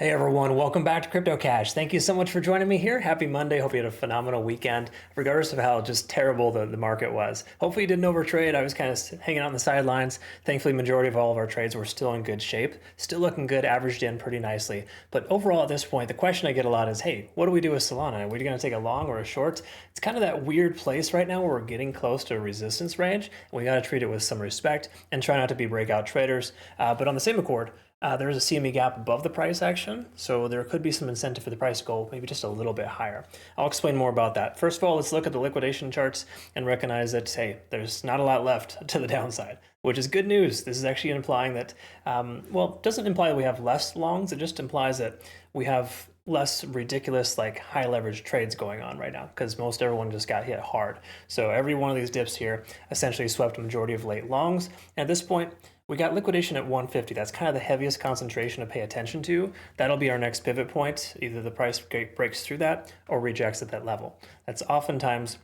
Hey everyone, welcome back to Crypto Cash. Thank you so much for joining me here. Happy Monday. Hope you had a phenomenal weekend, regardless of how just terrible the market was. Hopefully you didn't overtrade. I was kind of hanging out on the sidelines. Thankfully, majority of all of our trades were still in good shape, still looking good, averaged in pretty nicely. But overall at this point, the question I get a lot is, hey, what do we do with Solana? Are we going to take a long or a short? It's kind of that weird place right now where we're getting close to a resistance range. And we got to treat it with some respect and try not to be breakout traders. But on the same accord, there is a CME gap above the price action, so there could be some incentive for the price to go maybe just a little bit higher. I'll explain more about that. First of all, let's look at the liquidation charts and recognize that, hey, there's not a lot left to the downside, which is good news. This is actually implying that, well, it doesn't imply that we have less longs, it just implies that we have less ridiculous, like high leverage trades going on right now, because most everyone just got hit hard. So every one of these dips here essentially swept a majority of late longs. At this point, we got liquidation at 150. That's kind of the heaviest concentration to pay attention to. That'll be our next pivot point. Either the price breaks through that or rejects at that level. That's oftentimes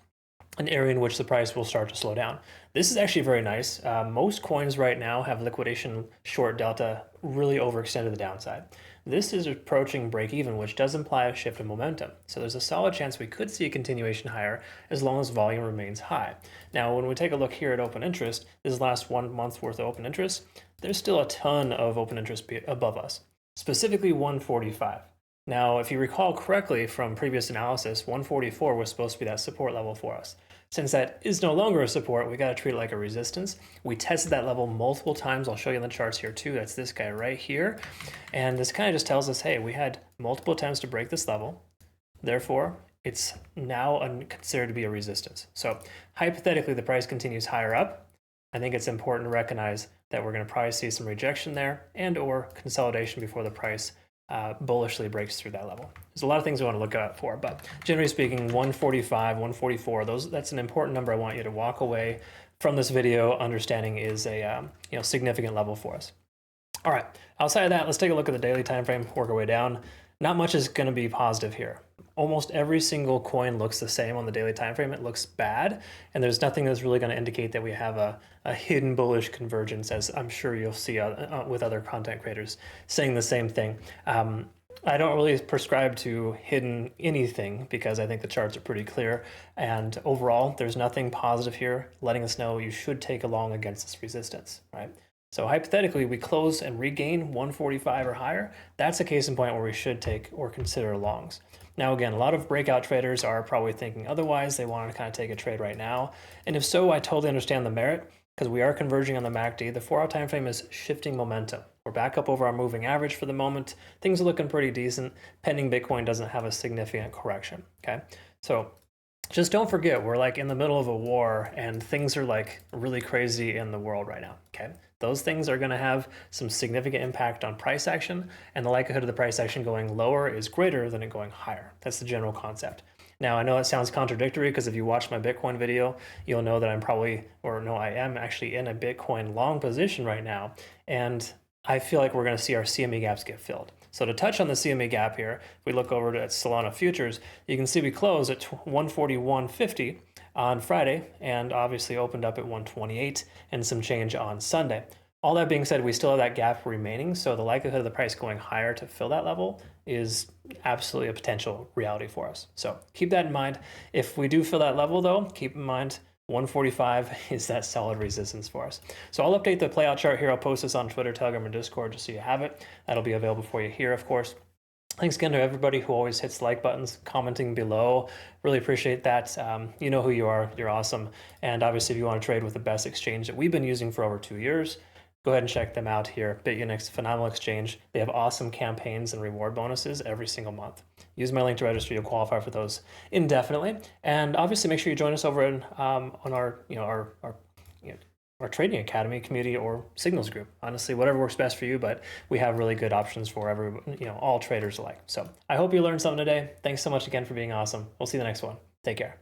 an area in which the price will start to slow down. This is actually very nice. Most coins right now have liquidation short delta really overextended the downside. This is approaching break even, which does imply a shift in momentum. So there's a solid chance we could see a continuation higher as long as volume remains high. Now, when we take a look here at open interest, this last 1 month's worth of open interest, there's still a ton of open interest above us, specifically 145. Now, if you recall correctly from previous analysis, 144 was supposed to be that support level for us. Since that is no longer a support, we got to treat it like a resistance. We tested that level multiple times. I'll show you in the charts here too. That's this guy right here. And this kind of just tells us, hey, we had multiple attempts to break this level. Therefore, it's now considered to be a resistance. So hypothetically, the price continues higher up. I think it's important to recognize that we're going to probably see some rejection there and or consolidation before the price bullishly breaks through that level. There's a lot of things we want to look out for, but generally speaking, 145, 144, that's an important number I want you to walk away from this video understanding is a significant level for us. All right, outside of that, let's take a look at the daily time frame, work our way down. Not much is going to be positive here. Almost every single coin looks the same on the daily time frame. It looks bad, and there's nothing that's really going to indicate that we have a hidden bullish convergence, as I'm sure you'll see with other content creators saying the same thing. I don't really prescribe to hidden anything because I think the charts are pretty clear, and overall, there's nothing positive here letting us know you should take along against this resistance, right? So hypothetically, we close and regain 145 or higher. That's a case in point where we should take or consider longs. Now, again, a lot of breakout traders are probably thinking otherwise. They want to kind of take a trade right now. And if so, I totally understand the merit because we are converging on the MACD. The 4-hour time frame is shifting momentum. We're back up over our moving average for the moment. Things are looking pretty decent, pending Bitcoin doesn't have a significant correction, okay? So just don't forget, we're like in the middle of a war and things are like really crazy in the world right now, okay? Those things are going to have some significant impact on price action, and the likelihood of the price action going lower is greater than it going higher. That's the general concept. Now, I know it sounds contradictory because if you watch my Bitcoin video, you'll know that I am actually in a Bitcoin long position right now, and I feel like we're going to see our CME gaps get filled. So to touch on the CME gap here, if we look over at Solana futures, you can see we closed at 141.50 on Friday and obviously opened up at 128 and some change on Sunday. All that being said, we still have that gap remaining, so the likelihood of the price going higher to fill that level is absolutely a potential reality for us. So keep that in mind. If we do fill that level though, keep in mind 145 is that solid resistance for us. So I'll update the playout chart here. I'll post this on Twitter, Telegram, and Discord just so you have it. That'll be available for you here, of course. Thanks again to everybody who always hits the like buttons, commenting below. Really appreciate that. You know who you are. You're awesome. And obviously, if you want to trade with the best exchange that we've been using for over 2 years, go ahead and check them out here. Bitunix, phenomenal exchange. They have awesome campaigns and reward bonuses every single month. Use my link to register. You'll qualify for those indefinitely. And obviously, make sure you join us over on our trading academy community or signals group. Honestly, whatever works best for you, but we have really good options for all traders alike. So I hope you learned something today. Thanks so much again for being awesome. We'll see you in the next one. Take care.